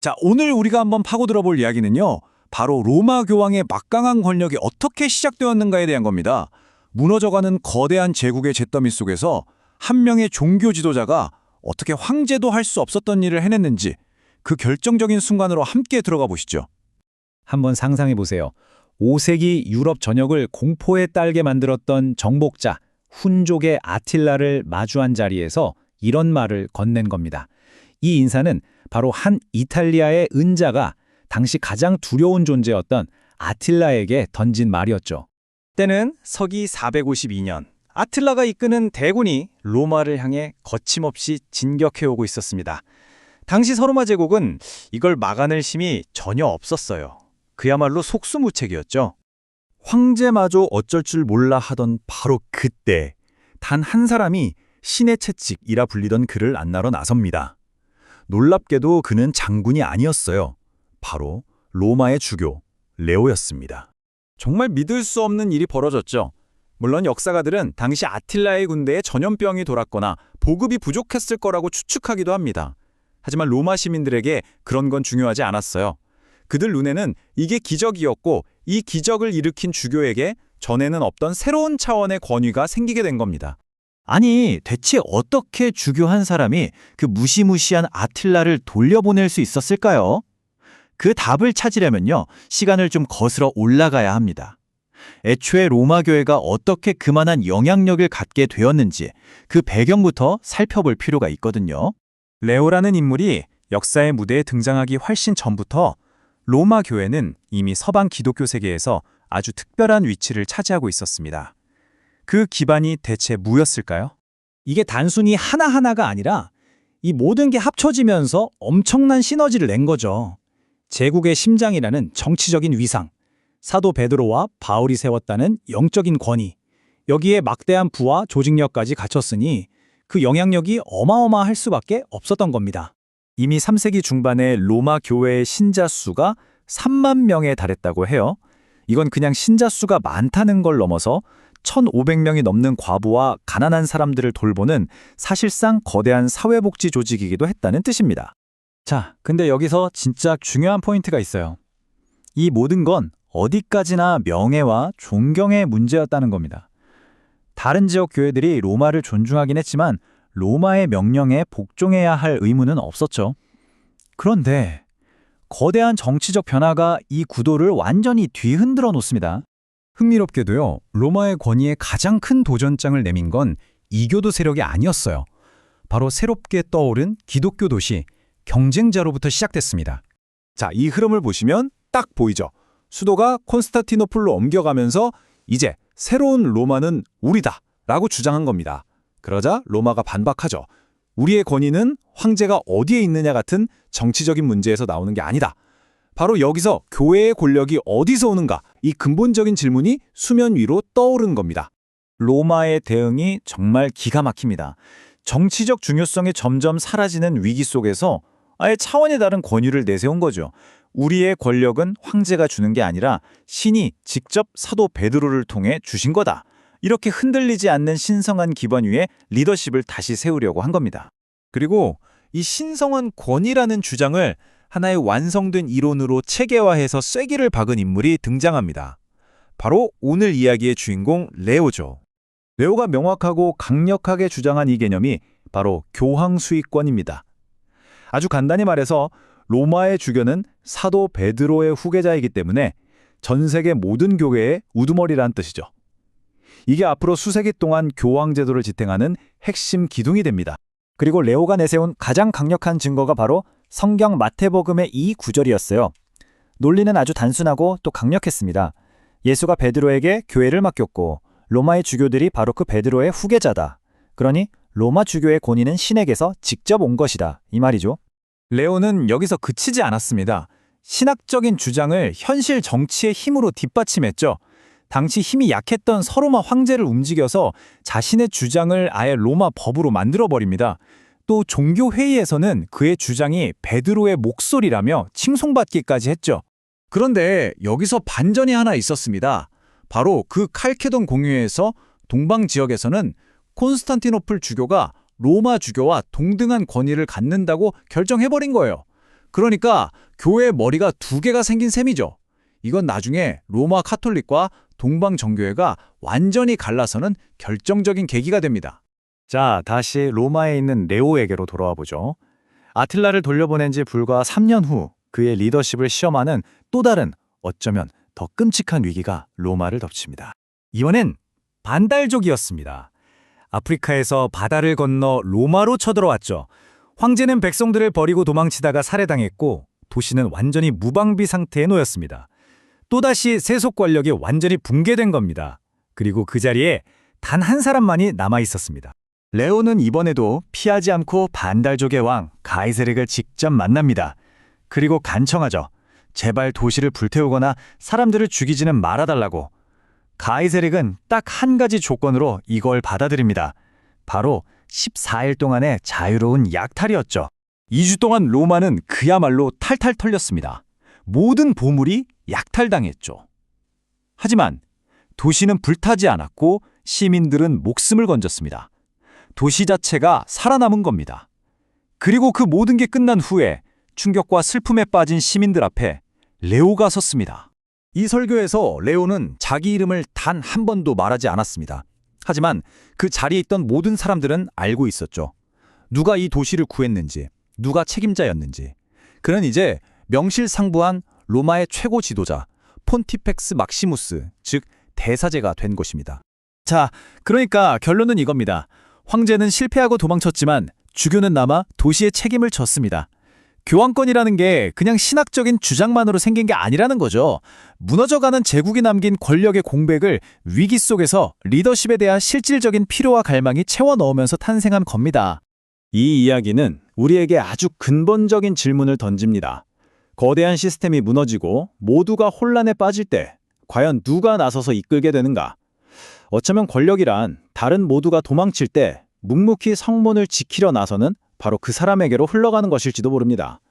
자, 오늘 우리가 한번 파고들어 볼 이야기는요. 바로 로마 교황의 막강한 권력이 어떻게 시작되었는가에 대한 겁니다. 무너져가는 거대한 제국의 잿더미 속에서 한 명의 종교 지도자가 어떻게 황제도 할 수 없었던 일을 해냈는지 그 결정적인 순간으로 함께 들어가 보시죠. 한번 상상해 보세요. 5세기 유럽 전역을 공포에 딸게 만들었던 정복자 훈족의 아틸라를 마주한 자리에서 이런 말을 건넨 겁니다. 이 인사는 바로 한 이탈리아의 은자가 당시 가장 두려운 존재였던 아틸라에게 던진 말이었죠. 때는 서기 452년 아틸라가 이끄는 대군이 로마를 향해 거침없이 진격해오고 있었습니다. 당시 서로마 제국은 이걸 막아낼 힘이 전혀 없었어요. 그야말로 속수무책이었죠. 황제마저 어쩔 줄 몰라 하던 바로 그때 단 한 사람이 신의 채찍이라 불리던 그를 안나러 나섭니다. 놀랍게도 그는 장군이 아니었어요. 바로 로마의 주교 레오였습니다. 정말 믿을 수 없는 일이 벌어졌죠. 물론 역사가들은 당시 아틸라의 군대에 전염병이 돌았거나 보급이 부족했을 거라고 추측하기도 합니다. 하지만 로마 시민들에게 그런 건 중요하지 않았어요. 그들 눈에는 이게 기적이었고 이 기적을 일으킨 주교에게 전에는 없던 새로운 차원의 권위가 생기게 된 겁니다. 아니, 대체 어떻게 주교 한 사람이 그 무시무시한 아틸라를 돌려보낼 수 있었을까요? 그 답을 찾으려면요, 시간을 좀 거슬러 올라가야 합니다. 애초에 로마 교회가 어떻게 그만한 영향력을 갖게 되었는지 그 배경부터 살펴볼 필요가 있거든요. 레오라는 인물이 역사의 무대에 등장하기 훨씬 전부터 로마 교회는 이미 서방 기독교 세계에서 아주 특별한 위치를 차지하고 있었습니다. 그 기반이 대체 뭐였을까요? 이게 단순히 하나하나가 아니라 이 모든 게 합쳐지면서 엄청난 시너지를 낸 거죠. 제국의 심장이라는 정치적인 위상, 사도 베드로와 바울이 세웠다는 영적인 권위, 여기에 막대한 부와 조직력까지 갖췄으니 그 영향력이 어마어마할 수밖에 없었던 겁니다. 이미 3세기 중반에 로마 교회의 신자 수가 3만 명에 달했다고 해요. 이건 그냥 신자 수가 많다는 걸 넘어서 1,500명이 넘는 과부와 가난한 사람들을 돌보는 사실상 거대한 사회복지 조직이기도 했다는 뜻입니다. 자, 근데 여기서 진짜 중요한 포인트가 있어요. 이 모든 건 어디까지나 명예와 존경의 문제였다는 겁니다. 다른 지역 교회들이 로마를 존중하긴 했지만 로마의 명령에 복종해야 할 의무는 없었죠. 그런데 거대한 정치적 변화가 이 구도를 완전히 뒤흔들어 놓습니다. 흥미롭게도요, 로마의 권위에 가장 큰 도전장을 내민 건 이교도 세력이 아니었어요. 바로 새롭게 떠오른 기독교 도시, 경쟁자로부터 시작됐습니다. 자, 이 흐름을 보시면 딱 보이죠. 수도가 콘스탄티노플로 옮겨가면서 이제 새로운 로마는 우리다 라고 주장한 겁니다. 그러자 로마가 반박하죠. 우리의 권위는 황제가 어디에 있느냐 같은 정치적인 문제에서 나오는 게 아니다. 바로 여기서 교회의 권력이 어디서 오는가, 이 근본적인 질문이 수면 위로 떠오른 겁니다. 로마의 대응이 정말 기가 막힙니다. 정치적 중요성이 점점 사라지는 위기 속에서 아예 차원이 다른 권위를 내세운 거죠. 우리의 권력은 황제가 주는 게 아니라 신이 직접 사도 베드로를 통해 주신 거다. 이렇게 흔들리지 않는 신성한 기반 위에 리더십을 다시 세우려고 한 겁니다. 그리고 이 신성한 권위라는 주장을 하나의 완성된 이론으로 체계화해서 쐐기를 박은 인물이 등장합니다. 바로 오늘 이야기의 주인공 레오죠. 레오가 명확하고 강력하게 주장한 이 개념이 바로 교황 수익권입니다. 아주 간단히 말해서 로마의 주교는 사도 베드로의 후계자이기 때문에 전 세계 모든 교회의 우두머리라는 뜻이죠. 이게 앞으로 수세기 동안 교황 제도를 지탱하는 핵심 기둥이 됩니다. 그리고 레오가 내세운 가장 강력한 증거가 바로 성경 마태복음의 이 구절이었어요. 논리는 아주 단순하고 또 강력했습니다. 예수가 베드로에게 교회를 맡겼고 로마의 주교들이 바로 그 베드로의 후계자다. 그러니 로마 주교의 권위는 신에게서 직접 온 것이다. 이 말이죠. 레오는 여기서 그치지 않았습니다. 신학적인 주장을 현실 정치의 힘으로 뒷받침했죠. 당시 힘이 약했던 서로마 황제를 움직여서 자신의 주장을 아예 로마 법으로 만들어버립니다. 또 종교회의에서는 그의 주장이 베드로의 목소리라며 칭송받기까지 했죠. 그런데 여기서 반전이 하나 있었습니다. 바로 그 칼케돈 공유에서 동방 지역에서는 콘스탄티노플 주교가 로마 주교와 동등한 권위를 갖는다고 결정해버린 거예요. 그러니까 교회의 머리가 두 개가 생긴 셈이죠. 이건 나중에 로마 카톨릭과 동방 정교회가 완전히 갈라서는 결정적인 계기가 됩니다. 자, 다시 로마에 있는 레오에게로 돌아와 보죠. 아틸라를 돌려보낸 지 불과 3년 후 그의 리더십을 시험하는 또 다른 어쩌면 더 끔찍한 위기가 로마를 덮칩니다. 이번엔 반달족이었습니다. 아프리카에서 바다를 건너 로마로 쳐들어왔죠. 황제는 백성들을 버리고 도망치다가 살해당했고 도시는 완전히 무방비 상태에 놓였습니다. 또다시 세속 권력이 완전히 붕괴된 겁니다. 그리고 그 자리에 단 한 사람만이 남아 있었습니다. 레오는 이번에도 피하지 않고 반달족의 왕 가이세릭을 직접 만납니다. 그리고 간청하죠. 제발 도시를 불태우거나 사람들을 죽이지는 말아달라고. 가이세릭은 딱 한 가지 조건으로 이걸 받아들입니다. 바로 14일 동안의 자유로운 약탈이었죠. 2주 동안 로마는 그야말로 탈탈 털렸습니다. 모든 보물이 약탈당했죠. 하지만 도시는 불타지 않았고 시민들은 목숨을 건졌습니다. 도시 자체가 살아남은 겁니다. 그리고 그 모든 게 끝난 후에 충격과 슬픔에 빠진 시민들 앞에 레오가 섰습니다. 이 설교에서 레오는 자기 이름을 단 한 번도 말하지 않았습니다. 하지만 그 자리에 있던 모든 사람들은 알고 있었죠. 누가 이 도시를 구했는지, 누가 책임자였는지. 그는 이제 명실상부한 로마의 최고 지도자 폰티펙스 막시무스, 즉 대사제가 된 것입니다. 자, 그러니까 결론은 이겁니다. 황제는 실패하고 도망쳤지만 주교는 남아 도시의 책임을 졌습니다. 교황권이라는 게 그냥 신학적인 주장만으로 생긴 게 아니라는 거죠. 무너져가는 제국이 남긴 권력의 공백을 위기 속에서 리더십에 대한 실질적인 필요와 갈망이 채워 넣으면서 탄생한 겁니다. 이 이야기는 우리에게 아주 근본적인 질문을 던집니다. 거대한 시스템이 무너지고 모두가 혼란에 빠질 때 과연 누가 나서서 이끌게 되는가? 어쩌면 권력이란 다른 모두가 도망칠 때 묵묵히 성문을 지키려 나서는 바로 그 사람에게로 흘러가는 것일지도 모릅니다.